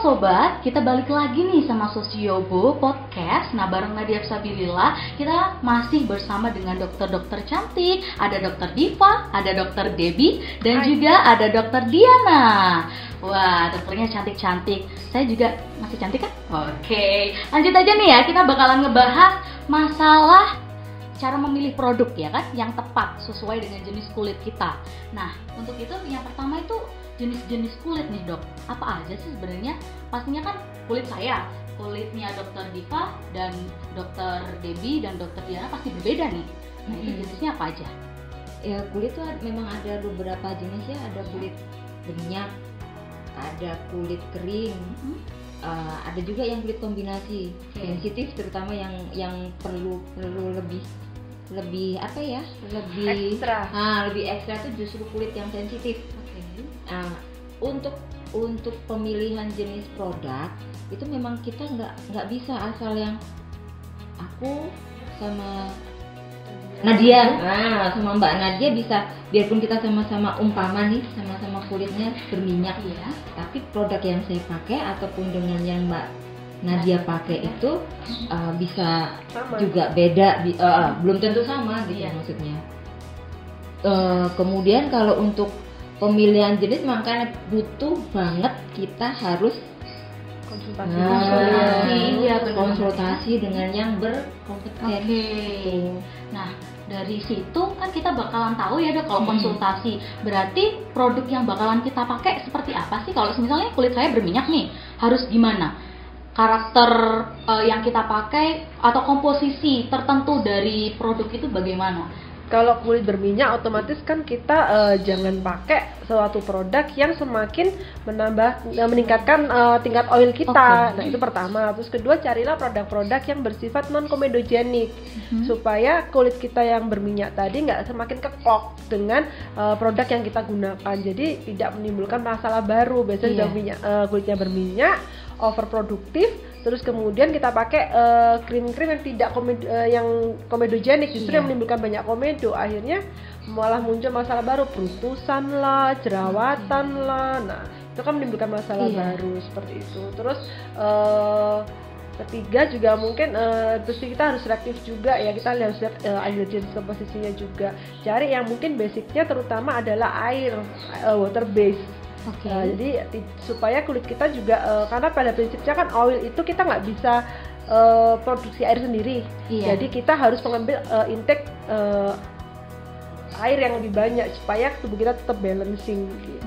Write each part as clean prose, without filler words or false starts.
sobat, kita balik lagi nih sama Sosiobo Podcast. Nah, bareng Nadia Fisabilillah, kita masih bersama dengan dokter-dokter cantik. Ada dokter Diva, ada dokter Debbie, dan juga ada dokter Diana. Wah, dokternya cantik-cantik. Saya juga masih cantik kan? Oke, lanjut aja nih ya. Kita bakalan ngebahas masalah cara memilih produk ya kan, yang tepat sesuai dengan jenis kulit kita. Nah, untuk itu yang pertama itu jenis-jenis kulit nih dok. Apa aja sih sebenarnya? Pastinya kan kulit saya, kulitnya dokter Diva dan dokter Debbie dan dokter Diana pasti berbeda nih. Nah, itu jenisnya apa aja? Ya, kulit tuh memang ada beberapa jenis ya. Ada kulit berminyak, ada kulit kering, ada juga yang kulit kombinasi, sensitif, terutama yang perlu lebih apa ya, lebih ekstra tuh justru kulit yang sensitif. Untuk pemilihan jenis produk itu memang kita nggak bisa asal yang aku sama Nadia, sama Mbak Nadia bisa, biarpun kita sama-sama umpama nih, sama-sama kulitnya berminyak ya, tapi produk yang saya pakai ataupun dengan yang Mbak Nadia pakai itu bisa sama. Juga beda, belum tentu sama gitu maksudnya. Kemudian kalau untuk pemilihan jenis makanya butuh banget kita harus konsultasi dengan yang berkompeten. Nah, dari situ kan kita bakalan tahu ya dok, kalau konsultasi berarti produk yang bakalan kita pakai seperti apa sih? Kalau misalnya kulit saya berminyak nih, harus gimana? Karakter yang kita pakai atau komposisi tertentu dari produk itu bagaimana? Kalau kulit berminyak otomatis kan kita jangan pakai suatu produk yang semakin meningkatkan tingkat oil kita. Nah, itu pertama. Terus kedua, carilah produk-produk yang bersifat non komedogenik supaya kulit kita yang berminyak tadi nggak semakin keklok dengan produk yang kita gunakan. Jadi tidak menimbulkan masalah baru. Biasanya kulitnya berminyak, overproduktif, terus kemudian kita pakai krim-krim yang tidak komedogenik, justru yang menimbulkan banyak komedo, akhirnya malah muncul masalah baru, perutusan lah, jerawatan lah. Nah, itu kan menimbulkan masalah baru seperti itu. Terus ketiga juga mungkin terus kita harus selektif juga ya, kita harus lihat ingredients komposisinya juga, cari yang mungkin basicnya terutama adalah air, water base. Jadi supaya kulit kita juga karena pada prinsipnya kan oil itu kita nggak bisa produksi air sendiri, jadi kita harus mengambil intake air yang lebih banyak supaya tubuh kita tetap balancing gitu.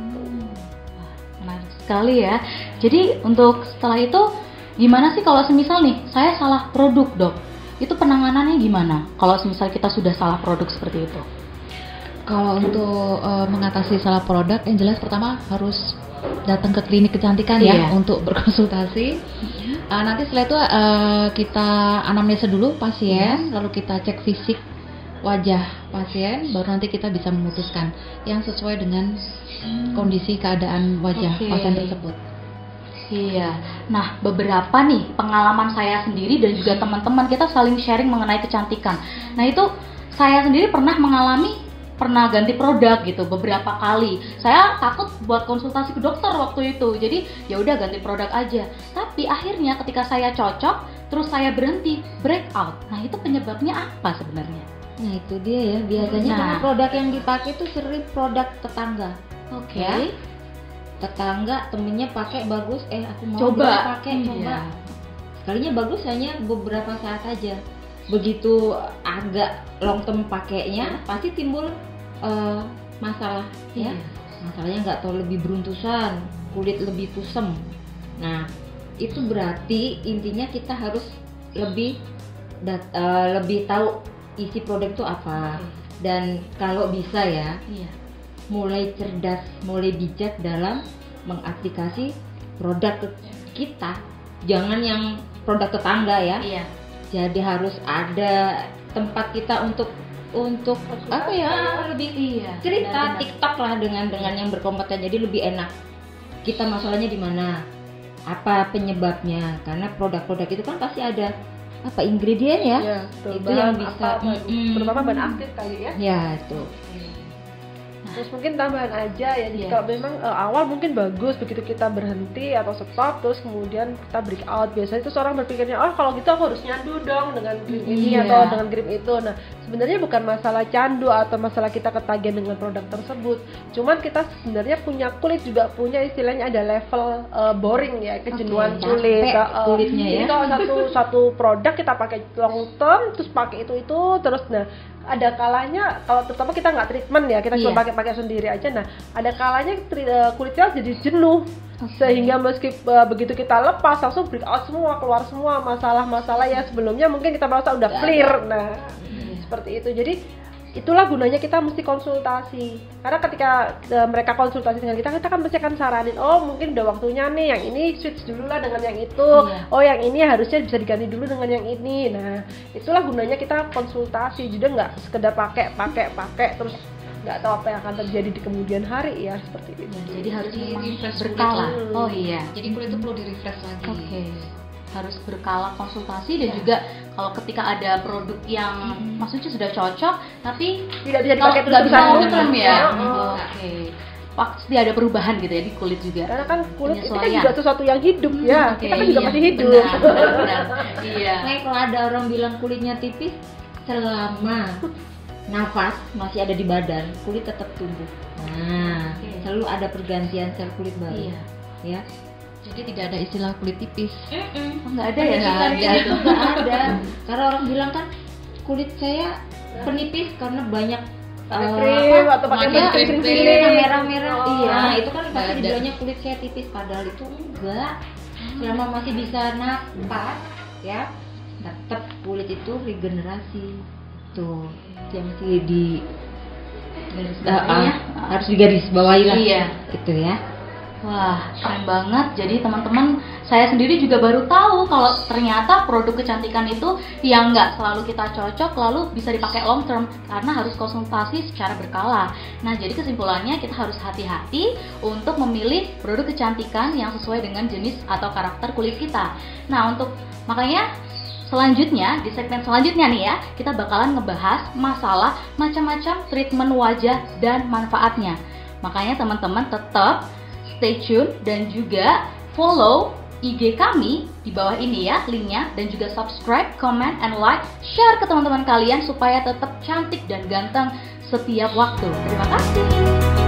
Menarik sekali ya. Jadi untuk setelah itu gimana sih kalau semisal nih saya salah produk dok? Itu penanganannya gimana? Kalau semisal kita sudah salah produk seperti itu? Kalau untuk mengatasi salah produk, yang jelas pertama harus datang ke klinik kecantikan ya untuk berkonsultasi. Nanti setelah itu kita anamnesa dulu pasien, lalu kita cek fisik wajah pasien, baru nanti kita bisa memutuskan yang sesuai dengan kondisi keadaan wajah pasien tersebut. Iya. Nah, beberapa nih pengalaman saya sendiri dan juga teman-teman kita saling sharing mengenai kecantikan. Nah, itu saya sendiri pernah ganti produk gitu beberapa kali. Saya takut buat konsultasi ke dokter waktu itu. Jadi ya udah ganti produk aja. Tapi akhirnya ketika saya cocok, terus saya berhenti, breakout. Nah, itu penyebabnya apa sebenarnya? Nah, itu dia ya. Biasanya karena produk yang dipakai itu sering produk tetangga. Ya. Tetangga temennya pakai bagus, aku mau coba. Coba. Sekalinya bagus hanya beberapa saat aja. Begitu agak long term pakainya pasti timbul masalah ya. Masalahnya nggak tahu, lebih beruntusan, kulit lebih kusam. Nah, itu berarti intinya kita harus lebih tahu isi produk itu apa. Dan kalau bisa ya mulai cerdas, mulai bijak dalam mengaplikasi produk kita. Jangan yang produk tetangga ya. Jadi harus ada tempat kita untuk apa ya, lebih cerita TikTok lah dengan yang berkompeten, jadi lebih enak. Kita masalahnya di mana, apa penyebabnya, karena produk-produk itu kan pasti ada apa ingredient ya, itu yang bisa terutama bahan aktif kali ya. Ya itu. Terus mungkin tambahan aja ya, Iya. kalau memang awal mungkin bagus, begitu kita berhenti atau stop terus kemudian kita break out, biasanya itu orang berpikirnya oh kalau gitu aku harus nyandu dong dengan krim ini Iya. atau dengan krim itu. Nah sebenarnya bukan masalah candu atau masalah kita ketagihan dengan produk tersebut, cuman kita sebenarnya punya kulit juga punya istilahnya ada level boring ya, kejenuhan Oke, kulit. capek kulitnya ya. Jadi kalau satu produk kita pakai long term terus pakai itu terus, nah ada kalanya kalau terutama kita nggak treatment ya, kita cuma Iya. pakai sendiri aja, nah ada kalanya kulitnya jadi jenuh. Sehingga meski begitu kita lepas langsung break out semua, keluar semua masalah-masalah ya sebelumnya mungkin kita merasa udah clear. Nah seperti itu, jadi itulah gunanya kita mesti konsultasi, karena ketika mereka konsultasi dengan kita kan pasti akan saranin, oh mungkin udah waktunya nih yang ini switch dulu lah dengan yang itu. Iya. Oh yang ini harusnya bisa diganti dulu dengan yang ini. Nah itulah gunanya kita konsultasi, juga nggak sekedar pakai terus nggak tahu apa yang akan terjadi di kemudian hari ya, seperti itu. Jadi harus Di memang refresh berkala. kulit. Oh iya. Jadi kulit itu perlu di refresh lagi. Oke. Harus berkala konsultasi dan juga kalau ketika ada produk yang maksudnya sudah cocok tapi Tidak bisa kalau dipakai nggak bisa terus-terusan. long term ya. Oh. Oke. Pasti ada perubahan gitu ya di kulit juga. Karena kan kulit itu kan Penyesuaian. juga sesuatu yang hidup ya. Oke, Kita kan juga iya, masih hidup. benar. Iya. Makanya kalau ada orang bilang kulitnya tipis, selama nafas masih ada di badan, kulit tetap tumbuh. Nah, Oke. selalu ada pergantian sel kulit baru. Iya. Ya. Jadi tidak ada istilah kulit tipis. Oh, nggak ada ya? Nggak ada. Itu nggak ada. Karena orang bilang kan kulit saya penipis karena banyak Krim atau pakai Makanya krim krim-krim yang merah-merah. Oh. Iya, itu kan pasti ada. dibilangnya kulit saya tipis, padahal itu enggak. Selama masih bisa napas, ya, tetap kulit itu regenerasi. Tuh, yang mesti di Garis bawahnya. harus digarisbawahi lah. Iya. Gitu ya. Wah, keren banget. Jadi teman-teman, saya sendiri juga baru tahu kalau ternyata produk kecantikan itu yang nggak selalu kita cocok lalu bisa dipakai long term karena harus konsultasi secara berkala. Nah, jadi kesimpulannya kita harus hati-hati untuk memilih produk kecantikan yang sesuai dengan jenis atau karakter kulit kita. Nah, untuk makanya selanjutnya, di segmen selanjutnya nih ya, kita bakalan ngebahas masalah macam-macam treatment wajah dan manfaatnya. Makanya teman-teman tetap stay tune dan juga follow IG kami di bawah ini ya linknya, dan juga subscribe, comment, and like, share ke teman-teman kalian supaya tetap cantik dan ganteng setiap waktu. Terima kasih.